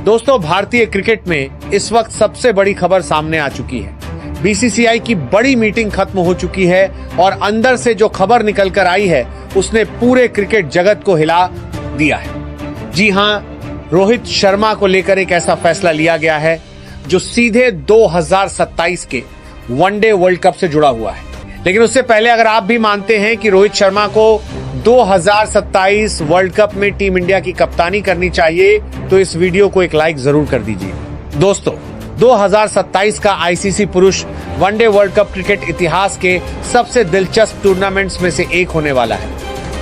दोस्तों, भारतीय क्रिकेट में इस वक्त सबसे बड़ी खबर सामने आ चुकी है। बीसीसीआई की बड़ी मीटिंग खत्म हो चुकी है और अंदर से जो खबर निकल कर आई है उसने पूरे क्रिकेट जगत को हिला दिया है। जी हां, रोहित शर्मा को लेकर एक ऐसा फैसला लिया गया है जो सीधे 2027 के वनडे वर्ल्ड कप से जुड़ा हुआ है। लेकिन उससे पहले अगर आप भी मानते हैं कि रोहित शर्मा को 2027 वर्ल्ड कप में टीम इंडिया की कप्तानी करनी चाहिए तो इस वीडियो को एक लाइक जरूर कर दीजिए। दोस्तों, 2027 का आईसीसी पुरुष वनडे वर्ल्ड कप क्रिकेट इतिहास के सबसे दिलचस्प टूर्नामेंट्स में से एक होने वाला है,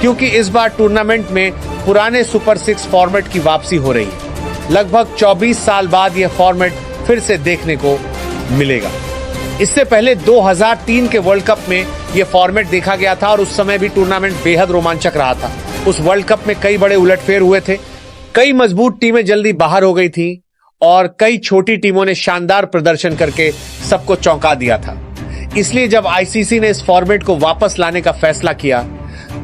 क्योंकि इस बार टूर्नामेंट में पुराने सुपर 6 फॉर्मेट की वापसी हो रही है। लगभग 24 साल बाद यह फॉर्मेट फिर से देखने को मिलेगा। इससे पहले 2003 के वर्ल्ड कप में यह फॉर्मेट देखा गया था और उस समय भी टूर्नामेंट बेहद रोमांचक रहा था। उस वर्ल्ड कप में कई बड़े उलटफेर हुए थे, कई मजबूत टीमें जल्दी बाहर हो गई थी और कई छोटी टीमों ने शानदार प्रदर्शन करके सबको चौंका दिया था। इसलिए जब आईसीसी ने इस फॉर्मेट को वापस लाने का फैसला किया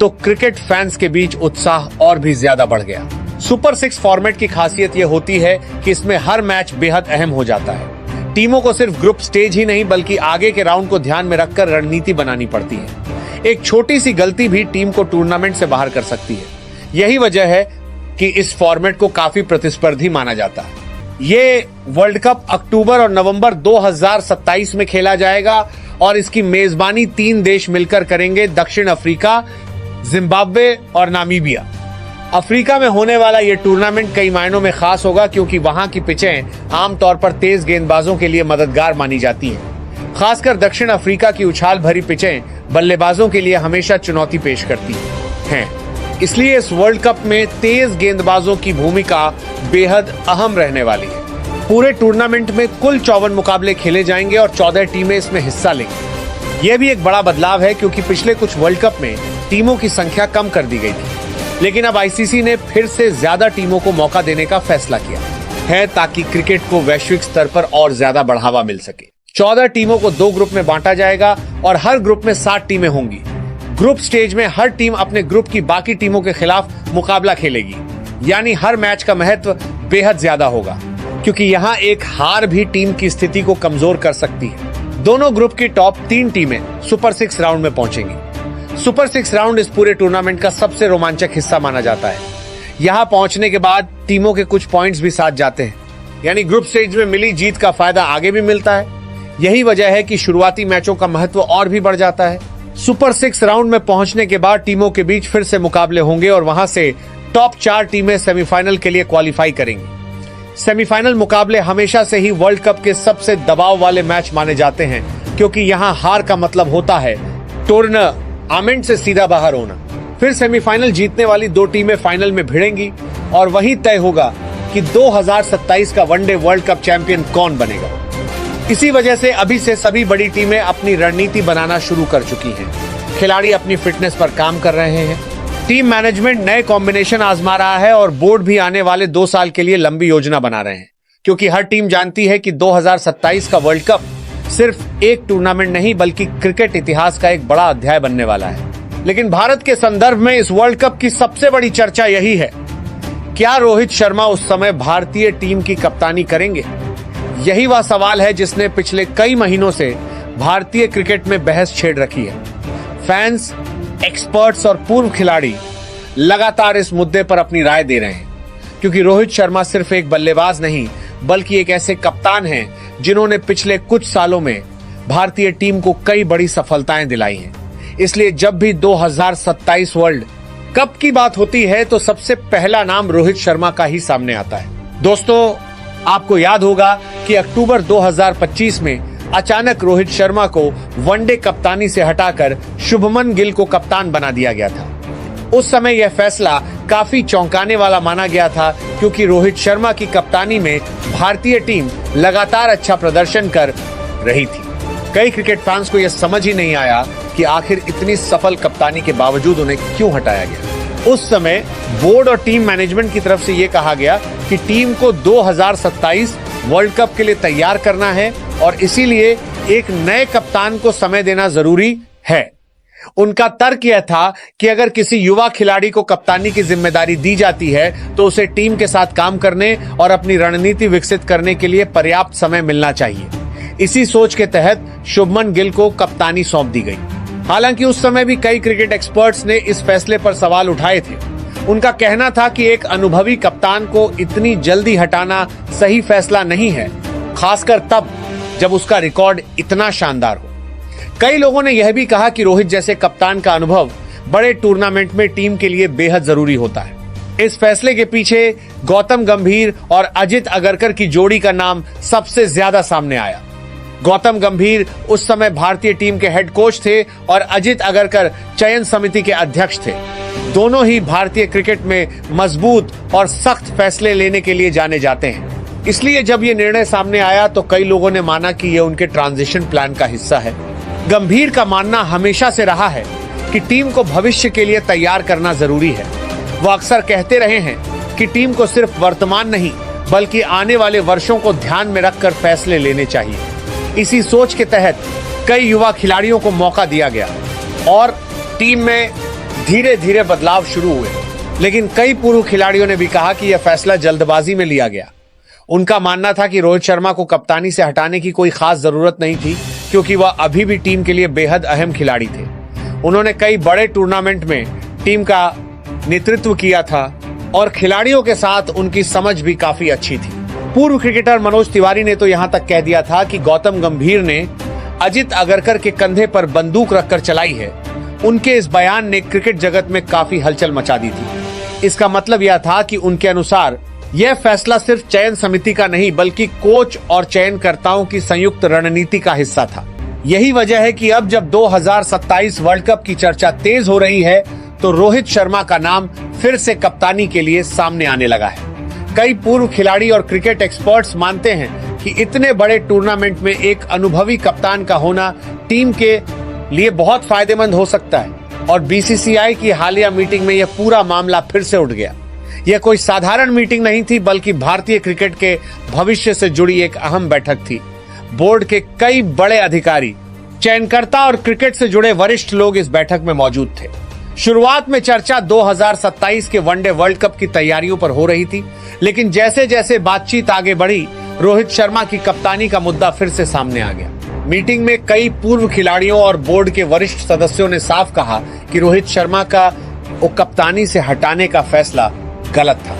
तो क्रिकेट फैंस के बीच उत्साह और भी ज्यादा बढ़ गया। सुपर 6 फॉर्मेट की खासियत यह होती है कि इसमें हर मैच बेहद अहम हो जाता है। टीमों को सिर्फ ग्रुप स्टेज ही नहीं बल्कि आगे के राउंड को ध्यान में रखकर रणनीति बनानी पड़ती है। एक छोटी सी गलती भी टीम को टूर्नामेंट से बाहर कर सकती है। यही वजह है कि इस फॉर्मेट को काफी प्रतिस्पर्धी माना जाता है। ये वर्ल्ड कप अक्टूबर और नवंबर 2027 में खेला जाएगा और इसकी मेजबानी 3 देश मिलकर करेंगे, दक्षिण अफ्रीका, जिम्बाब्वे और नामीबिया। अफ्रीका में होने वाला यह टूर्नामेंट कई मायनों में खास होगा क्योंकि वहां की पिचें आमतौर पर तेज गेंदबाजों के लिए मददगार मानी जाती हैं। खासकर दक्षिण अफ्रीका की उछाल भरी पिचें बल्लेबाजों के लिए हमेशा चुनौती पेश करती हैं। इसलिए इस वर्ल्ड कप में तेज गेंदबाजों की भूमिका बेहद अहम रहने वाली है। पूरे टूर्नामेंट में कुल 54 मुकाबले खेले जाएंगे और 14 टीमें इसमें हिस्सा लेंगी। यह भी एक बड़ा बदलाव है क्योंकि पिछले कुछ वर्ल्ड कप में टीमों की संख्या कम कर दी गई थी, लेकिन अब आईसीसी ने फिर से ज्यादा टीमों को मौका देने का फैसला किया है ताकि क्रिकेट को वैश्विक स्तर पर और ज्यादा बढ़ावा मिल सके। 14 टीमों को 2 ग्रुप में बांटा जाएगा और हर ग्रुप में 7 टीमें होंगी। ग्रुप स्टेज में हर टीम अपने ग्रुप की बाकी टीमों के खिलाफ मुकाबला खेलेगी, यानी हर मैच का महत्व बेहद ज्यादा होगा क्योंकि यहाँ एक हार भी टीम की स्थिति को कमजोर कर सकती है। दोनों ग्रुप की टॉप 3 टीमें सुपर 6 राउंड में पहुंचेंगी। सुपर 6 राउंड इस पूरे टूर्नामेंट का सबसे रोमांचक हिस्सा माना जाता है। यहाँ पहुंचने के बाद टीमों के कुछ पॉइंट्स भी साथ जाते हैं, यानी ग्रुप स्टेज में मिली जीत का फायदा आगे भी मिलता है। यही वजह है कि शुरुआती मैचों का महत्व और भी बढ़ जाता है। सुपर 6 राउंड में पहुंचने के बाद टीमों के बीच फिर से मुकाबले होंगे और वहां से टॉप 4 टीमें सेमीफाइनल के लिए क्वालिफाई करेंगी। सेमीफाइनल मुकाबले हमेशा से ही वर्ल्ड कप के सबसे दबाव वाले मैच माने जाते हैं क्योंकि यहाँ हार का मतलब होता है टूर्नामेंट से सीधा बाहर होना। फिर सेमीफाइनल जीतने वाली 2 टीमें फाइनल में भिड़ेंगी और वही तय होगा कि 2027 का वनडे वर्ल्ड कप चैंपियन कौन बनेगा। इसी वजह से अभी से सभी बड़ी टीमें अपनी रणनीति बनाना शुरू कर चुकी हैं। खिलाड़ी अपनी फिटनेस पर काम कर रहे हैं, टीम मैनेजमेंट नए कॉम्बिनेशन आजमा रहा है और बोर्ड भी आने वाले 2 साल के लिए लंबी योजना बना रहे हैं, क्योंकि हर टीम जानती है कि 2027 का वर्ल्ड कप सिर्फ एक टूर्नामेंट नहीं बल्कि क्रिकेट इतिहास का एक बड़ा अध्याय बनने वाला है। लेकिन भारत के संदर्भ में इस वर्ल्ड कप की सबसे बड़ी चर्चा यही है, क्या रोहित शर्मा उस समय भारतीय टीम की कप्तानी करेंगे? यही वह सवाल है जिसने पिछले कई महीनों से भारतीय क्रिकेट में बहस छेड़ रखी है। फैंस, एक्सपर्ट्स और पूर्व खिलाड़ी लगातार इस मुद्दे पर अपनी राय दे रहे हैं, क्योंकि रोहित शर्मा सिर्फ एक बल्लेबाज नहीं बल्कि एक ऐसे कप्तान हैं जिन्होंने पिछले कुछ सालों में भारतीय टीम को कई बड़ी सफलताएं दिलाई हैं। इसलिए जब भी 2027 वर्ल्ड कप की बात होती है तो सबसे पहला नाम रोहित शर्मा का ही सामने आता है। दोस्तों, आपको याद होगा कि अक्टूबर 2025 में अचानक रोहित शर्मा को वनडे कप्तानी से हटाकर शुभमन गिल को कप्तान बना दिया गया था। उस समय यह फैसला काफी चौंकाने वाला माना गया था क्योंकि रोहित शर्मा की कप्तानी में भारतीय टीम लगातार अच्छा प्रदर्शन कर रही थी। कई क्रिकेट फैंस को यह समझ ही नहीं आया कि आखिर इतनी सफल कप्तानी के बावजूद उन्हें क्यों हटाया गया। उस समय बोर्ड और टीम मैनेजमेंट की तरफ से यह कहा गया कि टीम को 2027 वर्ल्ड कप के लिए तैयार करना है और इसीलिए एक नए कप्तान को समय देना जरूरी है। उनका तर्क यह था कि अगर किसी युवा खिलाड़ी को कप्तानी की जिम्मेदारी दी जाती है तो उसे टीम के साथ काम करने और अपनी रणनीति विकसित करने के लिए पर्याप्त समय मिलना चाहिए। इसी सोच के तहत शुभमन गिल को कप्तानी सौंप दी गई। हालांकि उस समय भी कई क्रिकेट एक्सपर्ट्स ने इस फैसले पर सवाल उठाए थे। उनका कहना था कि एक अनुभवी कप्तान को इतनी जल्दी हटाना सही फैसला नहीं है, खासकर तब जब उसका रिकॉर्ड इतना शानदार हो। कई लोगों ने यह भी कहा कि रोहित जैसे कप्तान का अनुभव बड़े टूर्नामेंट में टीम के लिए बेहद जरूरी होता है। इस फैसले के पीछे गौतम गंभीर और अजित अगरकर की जोड़ी का नाम सबसे ज्यादा सामने आया। गौतम गंभीर उस समय भारतीय टीम के हेड कोच थे और अजित अगरकर चयन समिति के अध्यक्ष थे। दोनों ही भारतीय क्रिकेट में मजबूत और सख्त फैसले लेने के लिए जाने जाते हैं। इसलिए जब ये निर्णय सामने आया तो कई लोगों ने माना कि यह उनके ट्रांजिशन प्लान का हिस्सा है। गंभीर का मानना हमेशा से रहा है कि टीम को भविष्य के लिए तैयार करना जरूरी है। वो अक्सर कहते रहे हैं कि टीम को सिर्फ वर्तमान नहीं बल्कि आने वाले वर्षों को ध्यान में रखकर फैसले लेने चाहिए। इसी सोच के तहत कई युवा खिलाड़ियों को मौका दिया गया और टीम में धीरे धीरे बदलाव शुरू हुए। लेकिन कई पूर्व खिलाड़ियों ने भी कहा कि यह फैसला जल्दबाजी में लिया गया। उनका मानना था कि रोहित शर्मा को कप्तानी से हटाने की कोई खास जरूरत नहीं थी, क्योंकि वह अभी भी टीम के लिए बेहद अहम खिलाड़ी थे। उन्होंने कई बड़े टूर्नामेंट में टीम का नेतृत्व किया था और खिलाड़ियों के साथ उनकी समझ भी काफी अच्छी थी। पूर्व क्रिकेटर मनोज तिवारी ने तो यहां तक कह दिया था कि गौतम गंभीर ने अजित अगरकर के कंधे पर बंदूक रखकर चलाई है। उनके इस बयान ने क्रिकेट जगत में काफी हलचल मचा दी थी। इसका मतलब यह था कि उनके अनुसार यह फैसला सिर्फ चयन समिति का नहीं बल्कि कोच और चयनकर्ताओं की संयुक्त रणनीति का हिस्सा था। यही वजह है कि अब जब 2027 वर्ल्ड कप की चर्चा तेज हो रही है तो रोहित शर्मा का नाम फिर से कप्तानी के लिए सामने आने लगा है। कई पूर्व खिलाड़ी और क्रिकेट एक्सपर्ट्स मानते हैं कि इतने बड़े टूर्नामेंट में एक अनुभवी कप्तान का होना टीम के लिए बहुत फायदेमंद हो सकता है और बीसीसीआई की हालिया मीटिंग में यह पूरा मामला फिर से उठ गया। यह कोई साधारण मीटिंग नहीं थी बल्कि भारतीय क्रिकेट के भविष्य से जुड़ी एक अहम बैठक थी। बोर्ड के कई बड़े अधिकारी, चयनकर्ता और क्रिकेट से जुड़े वरिष्ठ लोग इस बैठक में मौजूद थे। शुरुआत में चर्चा 2027 के वनडे वर्ल्ड कप की तैयारियों पर हो रही थी, लेकिन जैसे जैसे बातचीत आगे बढ़ी रोहित शर्मा की कप्तानी का मुद्दा फिर से सामने आ गया। मीटिंग में कई पूर्व खिलाड़ियों और बोर्ड के वरिष्ठ सदस्यों ने साफ कहा कि रोहित शर्मा का कप्तानी से हटाने का फैसला गलत था।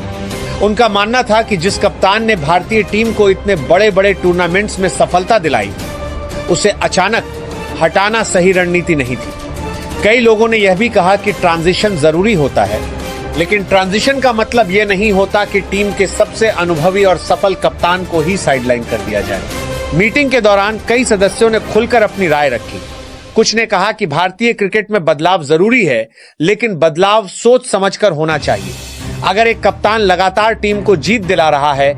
उनका मानना था कि जिस कप्तान ने भारतीय टीम को इतने बड़े बड़े टूर्नामेंट्स में सफलता दिलाई, उसे अचानक हटाना सही रणनीति नहीं थी। कई लोगों ने यह भी कहा कि ट्रांजिशन जरूरी होता है, लेकिन ट्रांजिशन का मतलब यह नहीं होता कि टीम के सबसे अनुभवी और सफल कप्तान को ही साइडलाइन कर दिया जाए। मीटिंग के दौरान कई सदस्यों ने खुलकर अपनी राय रखी। कुछ ने कहा कि भारतीय क्रिकेट में बदलाव जरूरी है, लेकिन बदलाव सोच समझकर होना चाहिए। अगर एक कप्तान लगातार टीम को जीत दिला रहा है,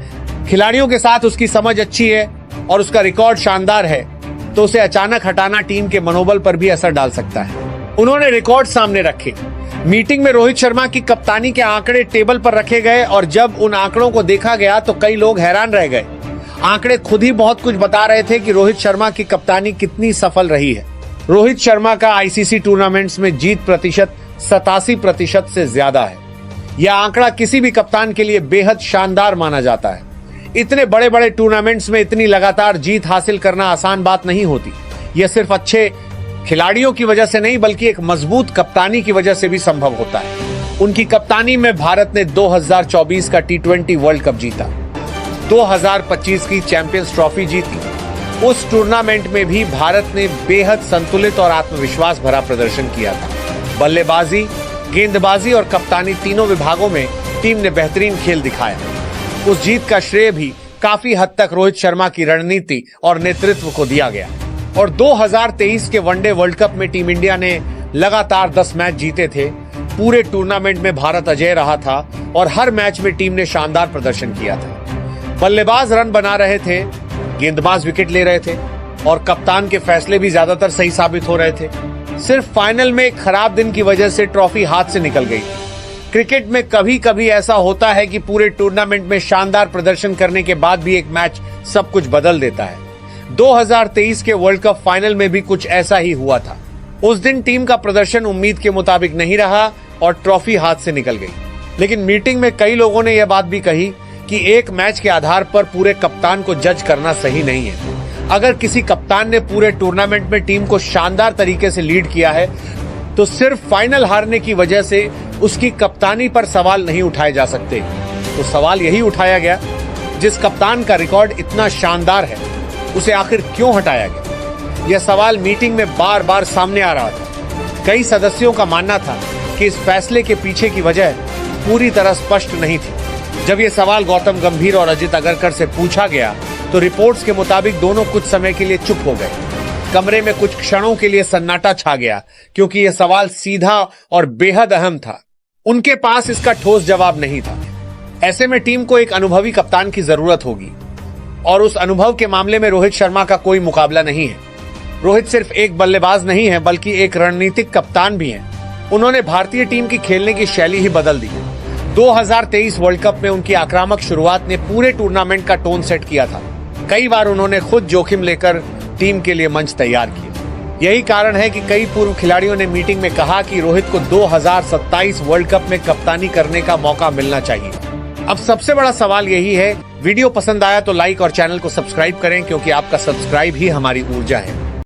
खिलाड़ियों के साथ उसकी समझ अच्छी है और उसका रिकॉर्ड शानदार है, तो उसे अचानक हटाना टीम के मनोबल पर भी असर डाल सकता है। उन्होंने रिकॉर्ड सामने रखे। मीटिंग में रोहित शर्मा की कप्तानी के आंकड़े टेबल पर रखे गए और जब उन आंकड़ों को देखा गया तो कई लोग हैरान रह गए। आंकड़े खुद ही बहुत कुछ बता रहे थे कि रोहित शर्मा की कप्तानी कितनी सफल रही है। रोहित शर्मा का आईसीसी टूर्नामेंट्स में जीत प्रतिशत 87% से ज्यादा है। यह आंकड़ा किसी भी कप्तान के लिए बेहद शानदार माना जाता है। इतने बड़े बड़े टूर्नामेंट्स में इतनी लगातार जीत हासिल करना आसान बात नहीं होती। यह सिर्फ अच्छे खिलाड़ियों की वजह से नहीं बल्कि एक मजबूत कप्तानी की वजह से भी संभव होता है। उनकी कप्तानी में भारत ने 2024 का T20 वर्ल्ड कप जीता, 2025 की चैंपियंस ट्रॉफी जीती। उस टूर्नामेंट में भी भारत ने बेहद संतुलित और आत्मविश्वास भरा प्रदर्शन किया था। बल्लेबाजी, गेंदबाजी और कप्तानी तीनों विभागों में टीम ने बेहतरीन खेल दिखाया। उस जीत का श्रेय भी काफी हद तक रोहित शर्मा की रणनीति और नेतृत्व को दिया गया। और 2023 के वनडे वर्ल्ड कप में टीम इंडिया ने लगातार 10 मैच जीते थे। पूरे टूर्नामेंट में भारत अजेय रहा था और हर मैच में टीम ने शानदार प्रदर्शन किया था। बल्लेबाज रन बना रहे थे, गेंदबाज विकेट ले रहे थे और कप्तान के फैसले भी ज्यादातर सही साबित हो रहे थे। सिर्फ फाइनल में एक खराब दिन की वजह से ट्रॉफी हाथ से निकल गई। क्रिकेट में कभी कभी ऐसा होता है कि पूरे टूर्नामेंट में शानदार प्रदर्शन करने के बाद भी एक मैच सब कुछ बदल देता है। 2023 के वर्ल्ड कप फाइनल में भी कुछ ऐसा ही हुआ था। उस दिन टीम का प्रदर्शन उम्मीद के मुताबिक नहीं रहा और ट्रॉफी हाथ से निकल गई। लेकिन मीटिंग में कई लोगों ने यह बात भी कही कि एक मैच के आधार पर पूरे कप्तान को जज करना सही नहीं है। अगर किसी कप्तान ने पूरे टूर्नामेंट में टीम को शानदार तरीके से लीड किया है तो सिर्फ फाइनल हारने की वजह से उसकी कप्तानी पर सवाल नहीं उठाए जा सकते। तो सवाल यही उठाया गया, जिस कप्तान का रिकॉर्ड इतना शानदार है उसे आखिर क्यों हटाया गया? यह सवाल मीटिंग में बार बार सामने आ रहा था। कई सदस्यों का मानना था कि इस फैसले के पीछे की वजह पूरी तरह स्पष्ट नहीं थी। जब यह सवाल गौतम गंभीर और अजित अगरकर से पूछा गया तो रिपोर्ट्स के मुताबिक दोनों कुछ समय के लिए चुप हो गए। कमरे में कुछ क्षणों के लिए सन्नाटा छा गया, क्योंकि यह सवाल सीधा और बेहद अहम था। उनके पास इसका ठोस जवाब नहीं था। ऐसे में टीम को एक अनुभवी कप्तान की जरूरत होगी और उस अनुभव के मामले में रोहित शर्मा का कोई मुकाबला नहीं है। रोहित सिर्फ एक बल्लेबाज नहीं है बल्कि एक रणनीतिक कप्तान भी हैं। उन्होंने भारतीय टीम की खेलने की शैली ही बदल दी। 2023 वर्ल्ड कप में उनकी आक्रामक शुरुआत ने पूरे टूर्नामेंट का टोन सेट किया था। कई बार उन्होंने खुद जोखिम लेकर टीम के लिए मंच तैयार किया। यही कारण है कि कई पूर्व खिलाड़ियों ने मीटिंग में कहा कि रोहित को 2027 वर्ल्ड कप में कप्तानी करने का मौका मिलना चाहिए। अब सबसे बड़ा सवाल यही है, वीडियो पसंद आया तो लाइक और चैनल को सब्सक्राइब करें, क्योंकि आपका सब्सक्राइब ही हमारी ऊर्जा है।